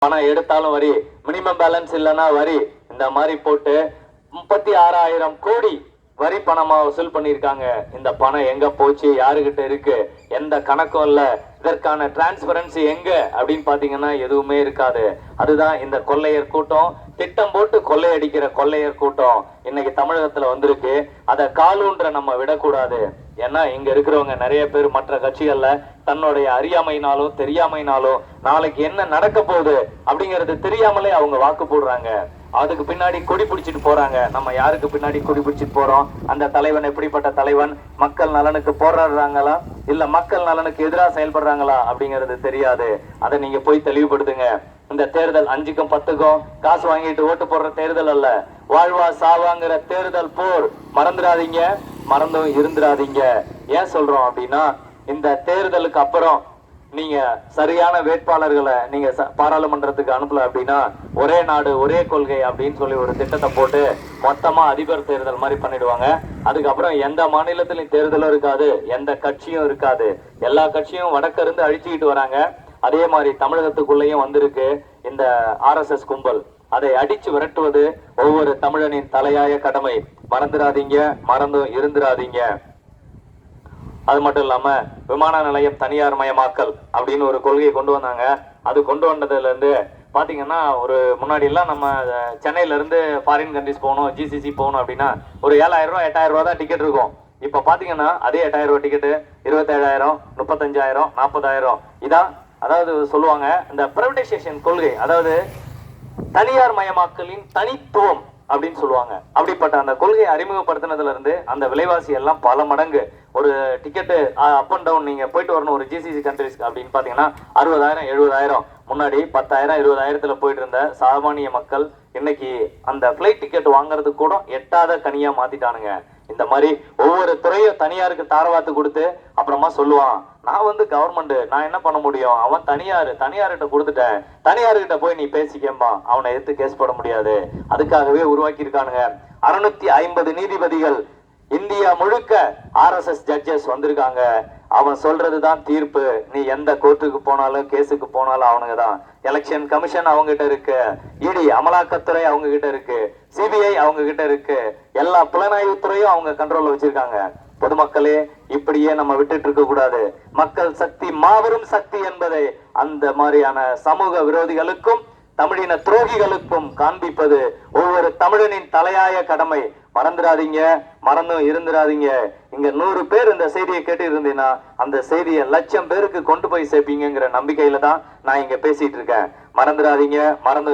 பணம் எடுத்தாலும் வரி, மினிமம் பேலன்ஸ் இல்லைன்னா வரி, இந்த மாதிரி போட்டு 36,000 கோடி வரி பணமா வசூல் பண்ணிருக்காங்க. இந்த பணம் எங்க போச்சு, யாருகிட்ட இருக்கு, எந்த கணக்கும் இல்ல. இதற்கான டிரான்ஸ்பரன்சி எங்க அப்படின்னு பாத்தீங்கன்னா எதுவுமே இருக்காது. அதுதான் இந்த கொள்ளையர் கூட்டம், திட்டம் போட்டு கொள்ளையடிக்கிற கொள்ளையர் கூட்டம் இன்னைக்கு தமிழகத்துல வந்திருக்கு. அதை காலூன்ற நம்ம விடக்கூடாது. ஏன்னா இங்க இருக்கிறவங்க நிறைய பேர் மற்ற கட்சிகள்ல தன்னுடைய அறியாமைனாலும் தெரியாமைனாலும் நாளைக்கு என்ன நடக்க போகுது அப்படிங்கறது தெரியாமலே அவங்க வாக்கு போடுறாங்க. அதுக்கு பின்னாடி கொடி பிடிச்சிட்டு போறாங்க. நம்ம யாருக்கு பின்னாடி கொடி பிடிச்சிட்டு போறோம்? அந்த தலைவன் எப்படிப்பட்ட தலைவன், மக்கள் நலனுக்கு போராடுறாங்களா இல்ல மக்கள் நலனுக்கு எதிராக செயல்படுறாங்களா அப்படிங்கிறது தெரியாது. அதை நீங்க போய் தெளிவுபடுத்துங்க. இந்த தேர்தல் 5க்கும் 10க்கும் காசு வாங்கிட்டு ஓட்டு போடுற தேர்தல் அல்ல, வாழ்வா சாவாங்கிற தேர்தல் போர். மறந்துடாதீங்க, மறந்தும் இருந்துடாதீங்க. ஏன் சொல்றோம் அப்படின்னா, இந்த தேர்தலுக்கு அப்புறம் நீங்க சரியான வேட்பாளர்களை நீங்க பாராளுமன்றத்துக்கு அனுப்பல அப்படின்னா ஒரே நாடு ஒரே கொள்கை அப்படின்னு சொல்லி ஒரு திட்டத்தை போட்டு மொத்தமா அதிபர் தேர்தல் மாதிரி பண்ணிடுவாங்க. அதுக்கப்புறம் எந்த மாநிலத்திலும் தேர்தலும் இருக்காது, எந்த கட்சியும் இருக்காது. எல்லா கட்சியும் வடக்க இருந்து அழிச்சுக்கிட்டு வராங்க. அதே மாதிரி தமிழகத்துக்குள்ளேயும் வந்திருக்கு இந்த RSS கும்பல். அதை அடிச்சு விரட்டுவது ஒவ்வொரு தமிழனின் தலையாய கடமை. மறந்துடாதீங்க, மறந்தும் இருந்துடாதீங்க. அது மட்டும் இல்லாம விமான நிலையம் தனியார் மயமாக்கல் அப்படின்னு ஒரு கொள்கையை கொண்டு வந்தாங்க. அது கொண்டு வந்ததுல இருந்து பாத்தீங்கன்னா, ஒரு முன்னாடி எல்லாம் நம்ம சென்னையில இருந்து ஃபாரின் கண்ட்ரிஸ் போகணும், GCC போகணும் அப்படின்னா ஒரு 7,000 ரூபாய் 8,000 ரூபாய் தான் டிக்கெட் இருக்கும். இப்ப பாத்தீங்கன்னா அதே 8,000 ரூபாய் டிக்கெட் 27,000, 35,000, 40,000. இதான் அதாவது சொல்லுவாங்க இந்த பிரைவேடைசேஷன் கொள்கை, அதாவது தனியார் மயமாக்கலின் தனித்துவம் அப்படின்னு சொல்லுவாங்க. அப்படிப்பட்ட அந்த கொள்கையை அறிமுகப்படுத்தினதுல இருந்து அந்த விலைவாசி எல்லாம் பல மடங்கு. ஒரு டிக்கெட்டு அப் அண்ட் டவுன் நீங்க போயிட்டு வரணும் ஒரு GCC கண்ட்ரிஸ் அப்படின்னு பாத்தீங்கன்னா 60,000, 70,000. முன்னாடி 10,000, 20,000 போயிட்டு இருந்த சாமானிய மக்கள் இன்னைக்கு அந்த பிளைட் டிக்கெட் வாங்குறதுக்கு கூட எட்டாத கனியா மாத்திட்டானுங்க. இந்த மாதிரி ஒவ்வொரு துறையும் தனியாருக்கு தாரவாத்து கொடுத்து அப்புறமா சொல்லுவான், நான் வந்து கவர்மெண்ட், நான் என்ன பண்ண முடியும், அவன் தனியார்கிட்ட கொடுத்துட்டேன், தனியார்கிட்ட போய் நீ பேசிக்கம்பா. அவனை எடுத்து கேஸ் போட முடியாது. அதுக்காகவே உருவாக்கி இருக்கானுங்க 650 நீதிபதிகள். இந்தியா முழுக்க RSS ஜட்ஜஸ் வந்திருக்காங்க. அவன் சொல்றதுதான் தீர்ப்பு. நீ எந்த கோர்ட்டுக்கு போனாலும் கேஸுக்கு போனாலும் அவனுங்க தான். எலெக்ஷன் கமிஷன் அவங்க கிட்ட இருக்கு, ED அமலாக்கத்துறை அவங்க கிட்ட இருக்கு, CBI அவங்க கிட்ட இருக்கு, எல்லா புலனாய்வு துறையும் அவங்க கண்ட்ரோல்ல வச்சிருக்காங்க. பொதுமக்களே, இப்படியே நம்ம விட்டுட்டு இருக்க கூடாது. மக்கள் சக்தி மாபெரும் சக்தி என்பதை அந்த மாதிரியான சமூக விரோதிகளுக்கும் தமிழின துரோகிகளுக்கும் காண்பிப்பது ஒவ்வொரு தமிழனின் தலையாய கடமை. மறந்துடாதீங்க, மறந்தும் இருந்துடாதீங்க. இங்க 100 பேர் இந்த செய்தியை கேட்டு இருந்தீங்கன்னா அந்த செய்தியை 1,00,000 பேருக்கு கொண்டு போய் சேர்ப்பீங்கிற நம்பிக்கையில தான் நான் இங்க பேசிட்டு இருக்கேன். மறந்துடாதீங்க, மறந்து